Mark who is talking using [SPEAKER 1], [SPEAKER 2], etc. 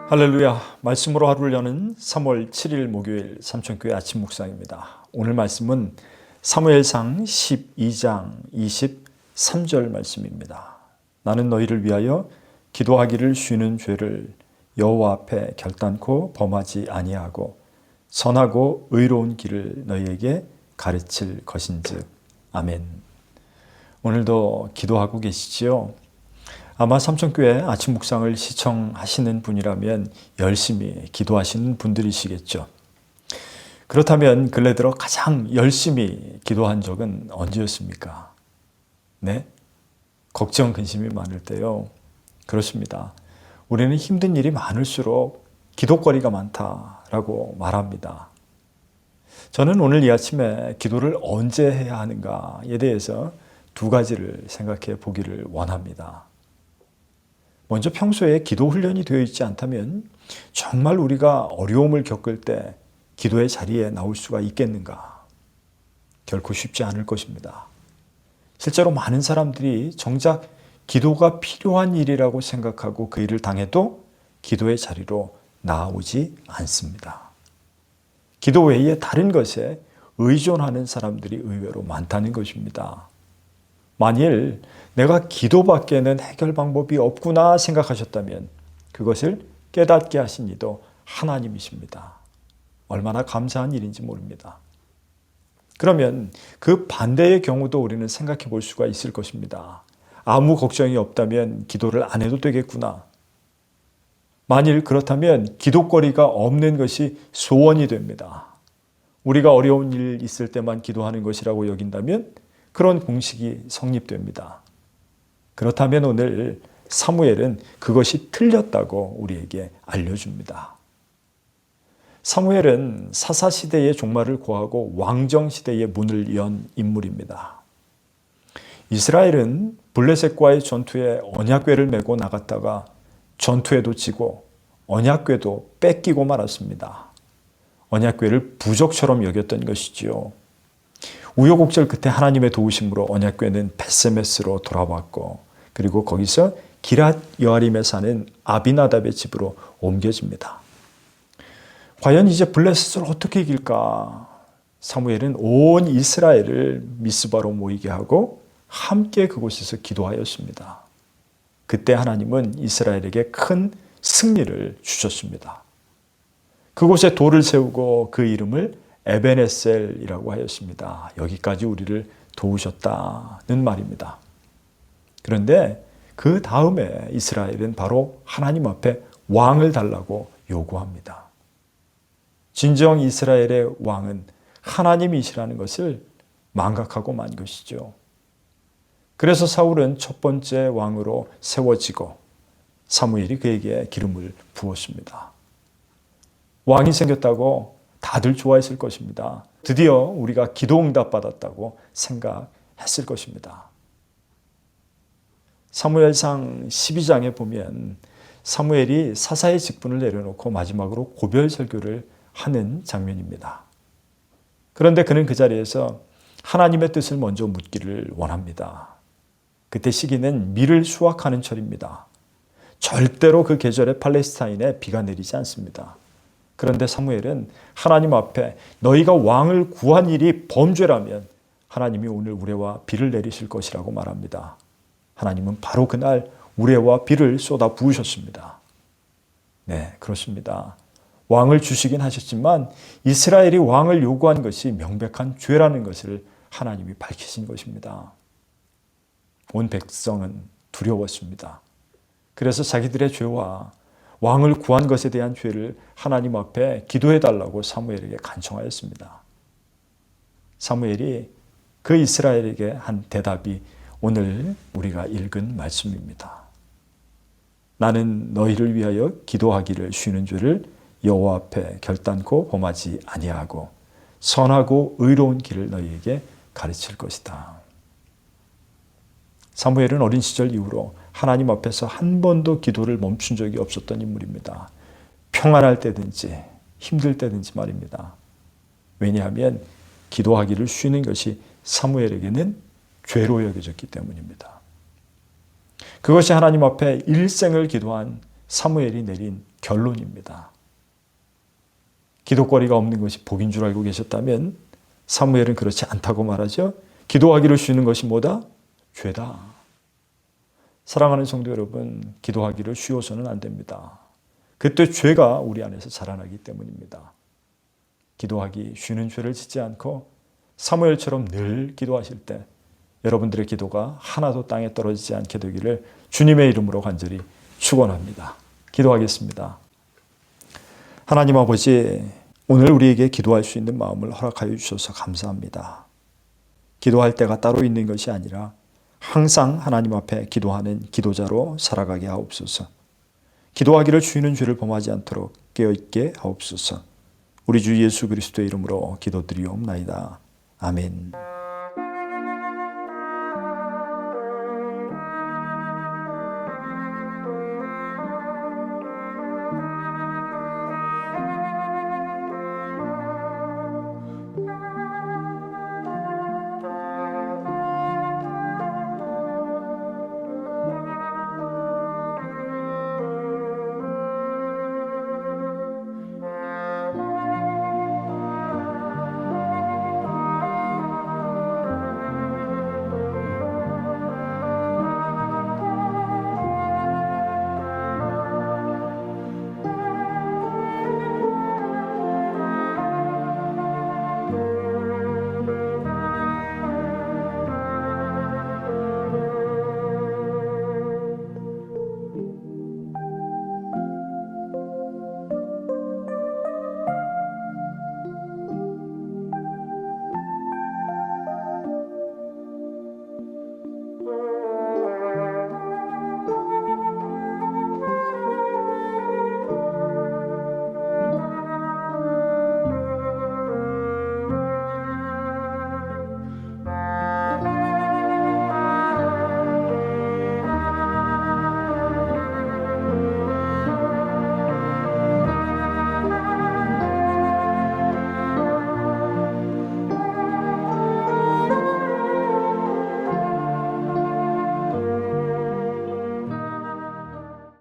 [SPEAKER 1] 할렐루야. 말씀으로 하루를 여는 3월 7일 목요일 삼천교회 아침 묵상입니다. 오늘 말씀은 사무엘상 12장 23절 말씀입니다. 나는 너희를 위하여 기도하기를 쉬는 죄를 여호와 앞에 결단코 범하지 아니하고 선하고 의로운 길을 너희에게 가르칠 것인즉. 아멘. 오늘도 기도하고 계시지요? 아마 삼천교회 아침 묵상을 시청하시는 분이라면 열심히 기도하시는 분들이시겠죠. 그렇다면 근래 들어 가장 열심히 기도한 적은 언제였습니까? 네? 걱정, 근심이 많을 때요. 그렇습니다. 우리는 힘든 일이 많을수록 기도거리가 많다라고 말합니다. 저는 오늘 이 아침에 기도를 언제 해야 하는가에 대해서 두 가지를 생각해 보기를 원합니다. 먼저 평소에 기도 훈련이 되어 있지 않다면 정말 우리가 어려움을 겪을 때 기도의 자리에 나올 수가 있겠는가? 결코 쉽지 않을 것입니다. 실제로 많은 사람들이 정작 기도가 필요한 일이라고 생각하고 그 일을 당해도 기도의 자리로 나오지 않습니다. 기도 외에 다른 것에 의존하는 사람들이 의외로 많다는 것입니다. 만일 내가 기도밖에는 해결 방법이 없구나 생각하셨다면 그것을 깨닫게 하신 이도 하나님이십니다. 얼마나 감사한 일인지 모릅니다. 그러면 그 반대의 경우도 우리는 생각해 볼 수가 있을 것입니다. 아무 걱정이 없다면 기도를 안 해도 되겠구나. 만일 그렇다면 기도거리가 없는 것이 소원이 됩니다. 우리가 어려운 일 있을 때만 기도하는 것이라고 여긴다면 그런 공식이 성립됩니다. 그렇다면 오늘 사무엘은 그것이 틀렸다고 우리에게 알려줍니다. 사무엘은 사사시대의 종말을 고하고 왕정시대의 문을 연 인물입니다. 이스라엘은 블레셋과의 전투에 언약궤를 메고 나갔다가 전투에도 지고 언약궤도 뺏기고 말았습니다. 언약궤를 부적처럼 여겼던 것이지요. 우여곡절 끝에 하나님의 도우심으로 언약궤는 베세메스로 돌아왔고 그리고 거기서 기랏 여아림에 사는 아비나답의 집으로 옮겨집니다. 과연 이제 블레셋을 어떻게 이길까? 사무엘은 온 이스라엘을 미스바로 모이게 하고 함께 그곳에서 기도하였습니다. 그때 하나님은 이스라엘에게 큰 승리를 주셨습니다. 그곳에 돌을 세우고 그 이름을 에베네셀이라고 하였습니다. 여기까지 우리를 도우셨다는 말입니다. 그런데 그 다음에 이스라엘은 바로 하나님 앞에 왕을 달라고 요구합니다. 진정 이스라엘의 왕은 하나님이시라는 것을 망각하고 만 것이죠. 그래서 사울은 첫 번째 왕으로 세워지고 사무엘이 그에게 기름을 부었습니다. 왕이 생겼다고 다들 좋아했을 것입니다. 드디어 우리가 기도 응답 받았다고 생각했을 것입니다. 사무엘상 12장에 보면 사무엘이 사사의 직분을 내려놓고 마지막으로 고별 설교를 하는 장면입니다. 그런데 그는 그 자리에서 하나님의 뜻을 먼저 묻기를 원합니다. 그때 시기는 밀을 수확하는 철입니다. 절대로 그 계절에 팔레스타인에 비가 내리지 않습니다. 그런데 사무엘은 하나님 앞에 너희가 왕을 구한 일이 범죄라면 하나님이 오늘 우레와 비를 내리실 것이라고 말합니다. 하나님은 바로 그날 우레와 비를 쏟아 부으셨습니다. 네, 그렇습니다. 왕을 주시긴 하셨지만 이스라엘이 왕을 요구한 것이 명백한 죄라는 것을 하나님이 밝히신 것입니다. 온 백성은 두려웠습니다. 그래서 자기들의 죄와 왕을 구한 것에 대한 죄를 하나님 앞에 기도해달라고 사무엘에게 간청하였습니다. 사무엘이 그 이스라엘에게 한 대답이 오늘 우리가 읽은 말씀입니다. 나는 너희를 위하여 기도하기를 쉬는 죄를 여호와 앞에 결단코 범하지 아니하고 선하고 의로운 길을 너희에게 가르칠 것이다. 사무엘은 어린 시절 이후로 하나님 앞에서 한 번도 기도를 멈춘 적이 없었던 인물입니다. 평안할 때든지 힘들 때든지 말입니다. 왜냐하면 기도하기를 쉬는 것이 사무엘에게는 죄로 여겨졌기 때문입니다. 그것이 하나님 앞에 일생을 기도한 사무엘이 내린 결론입니다. 기도거리가 없는 것이 복인 줄 알고 계셨다면 사무엘은 그렇지 않다고 말하죠. 기도하기를 쉬는 것이 뭐다? 죄다. 사랑하는 성도 여러분, 기도하기를 쉬어서는 안 됩니다. 그때 죄가 우리 안에서 자라나기 때문입니다. 기도하기 쉬는 죄를 짓지 않고 사무엘처럼 늘 기도하실 때 여러분들의 기도가 하나도 땅에 떨어지지 않게 되기를 주님의 이름으로 간절히 축원합니다. 기도하겠습니다. 하나님 아버지, 오늘 우리에게 기도할 수 있는 마음을 허락하여 주셔서 감사합니다. 기도할 때가 따로 있는 것이 아니라 항상 하나님 앞에 기도하는 기도자로 살아가게 하옵소서. 기도하기를 쉬는 죄를 범하지 않도록 깨어있게 하옵소서. 우리 주 예수 그리스도의 이름으로 기도드리옵나이다. 아멘.